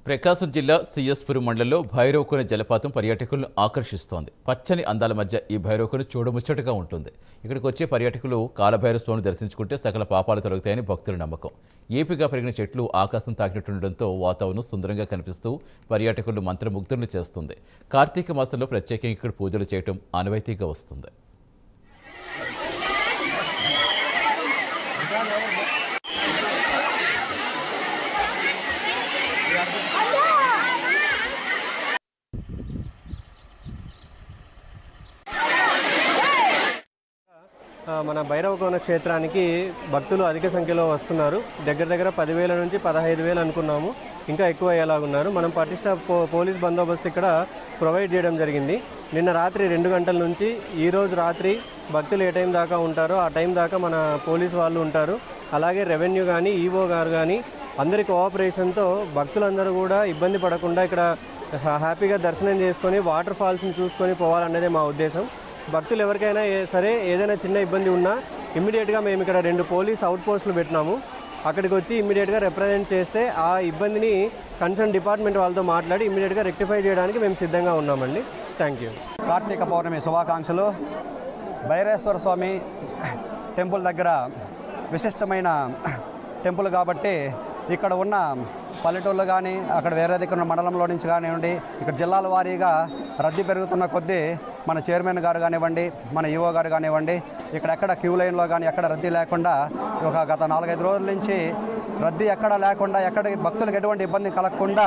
ప్రకాశం జిల్లా సిఎస్పురం మండలంలో భైరవకోన జలపాతం పర్యాటకులను ఆకర్షిస్తోంది. పచ్చని అందాల మధ్య ఈ భైరవకోన చూడముచ్చటగా ఉంటుంది. ఇక్కడికి వచ్చే పర్యాటకులు కాలభైరవ స్వామిని దర్శించుకుంటే సకల పాపాలు తొలగుతాయని భక్తుల నమ్మకం. ఏపీగా పెరిగిన చెట్లు ఆకాశం తాకినట్టుండడంతో వాతావరణం సుందరంగా కనిపిస్తూ పర్యాటకులను మంత్రముగ్ధులను చేస్తుంది. కార్తీక మాసంలో ప్రత్యేకంగా ఇక్కడ పూజలు చేయడం ఆనవాయితీగా వస్తుంది. మన భైరవకోన క్షేత్రానికి భక్తులు అధిక సంఖ్యలో వస్తున్నారు. దగ్గర 10,000 నుంచి 15,000 అనుకున్నాము, ఇంకా ఎక్కువ అయ్యేలాగున్నారు. మనం పటిష్ట పోలీస్ బందోబస్తు ఇక్కడ ప్రొవైడ్ చేయడం జరిగింది. నిన్న రాత్రి 2 గంటల నుంచి ఈరోజు రాత్రి భక్తులు ఏ టైం దాకా ఉంటారో ఆ టైం దాకా మన పోలీస్ వాళ్ళు ఉంటారు. అలాగే రెవెన్యూ కానీ ఈవో గారు కానీ అందరి కోఆపరేషన్తో భక్తులందరూ కూడా ఇబ్బంది పడకుండా ఇక్కడ హ్యాపీగా దర్శనం చేసుకొని వాటర్ ఫాల్స్ని చూసుకొని పోవాలన్నదే మా ఉద్దేశం. భక్తులు ఎవరికైనా సరే ఏదైనా చిన్న ఇబ్బంది ఉన్నా ఇమ్మీడియట్గా మేము ఇక్కడ 2 పోలీస్ అవుట్ పోస్టులు పెట్టినాము. అక్కడికి వచ్చి ఇమ్మీడియట్గా రిప్రజెంట్ చేస్తే ఆ ఇబ్బందిని కన్సర్న్ డిపార్ట్మెంట్ వాళ్ళతో మాట్లాడి ఇమ్మీడియట్గా రెక్టిఫై చేయడానికి మేము సిద్ధంగా ఉన్నామండి. Thank you. కార్తీక పౌర్ణమి శుభాకాంక్షలు. భైరేశ్వర స్వామి టెంపుల్ దగ్గర విశిష్టమైన టెంపుల్ కాబట్టి ఇక్కడ ఉన్న పల్లెటూళ్ళు కానీ అక్కడ వేరే దగ్గర మండలంలో నుంచి కానివ్వండి, ఇక్కడ జిల్లాల వారీగా రద్దీ పెరుగుతున్న కొద్దీ మన చైర్మన్ గారు కానివ్వండి, మన ఈవో గారు కానివ్వండి, ఇక్కడెక్కడ క్యూ లైన్లో కానీ ఎక్కడ రద్దీ లేకుండా గత 4-5 రోజుల నుంచి రద్దీ ఎక్కడ లేకుండా, ఎక్కడ భక్తులకు ఎటువంటి ఇబ్బంది కలగకుండా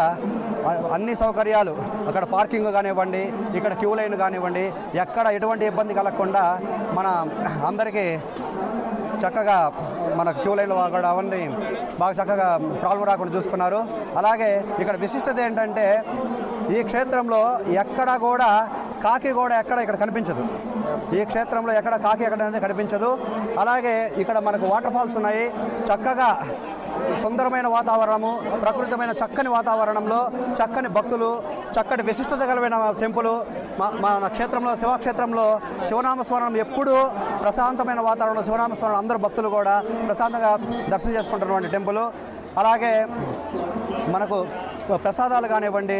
అన్ని సౌకర్యాలు, అక్కడ పార్కింగ్ కానివ్వండి, ఇక్కడ క్యూ లైన్ కానివ్వండి, ఎక్కడ ఎటువంటి ఇబ్బంది కలగకుండా మన అందరికీ చక్కగా మన క్యూ లైన్లో కూడా అవన్నీ బాగా చక్కగా ప్రాబ్లం రాకుండా చూసుకున్నారు. అలాగే ఇక్కడ విశిష్టత ఏంటంటే ఈ క్షేత్రంలో ఎక్కడ కూడా కాకి కూడా ఇక్కడ కనిపించదు. ఈ క్షేత్రంలో ఎక్కడ కాకి ఎక్కడ అనేది కనిపించదు. అలాగే ఇక్కడ మనకు వాటర్ ఫాల్స్ ఉన్నాయి. చక్కగా సుందరమైన వాతావరణము, ప్రకృతమైన చక్కని వాతావరణంలో చక్కని భక్తులు, చక్కటి విశిష్టత కలిగిన టెంపుల్ మన క్షేత్రంలో, శివక్షేత్రంలో శివనామస్మరణం ఎప్పుడూ ప్రశాంతమైన వాతావరణంలో శివనామస్మరణం అందరూ భక్తులు కూడా ప్రశాంతంగా దర్శనం చేసుకుంటున్నటువంటి టెంపుల్. అలాగే మనకు ప్రసాదాలు కానివ్వండి,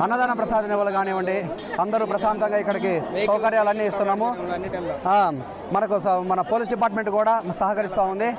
అన్నదాన ప్రసాదాలు కానివ్వండి, అందరూ ప్రశాంతంగా ఇక్కడికి సౌకర్యాలన్నీ ఇస్తున్నాము. మనకు మన పోలీస్ డిపార్ట్మెంట్ కూడా సహకరిస్తూ ఉంది.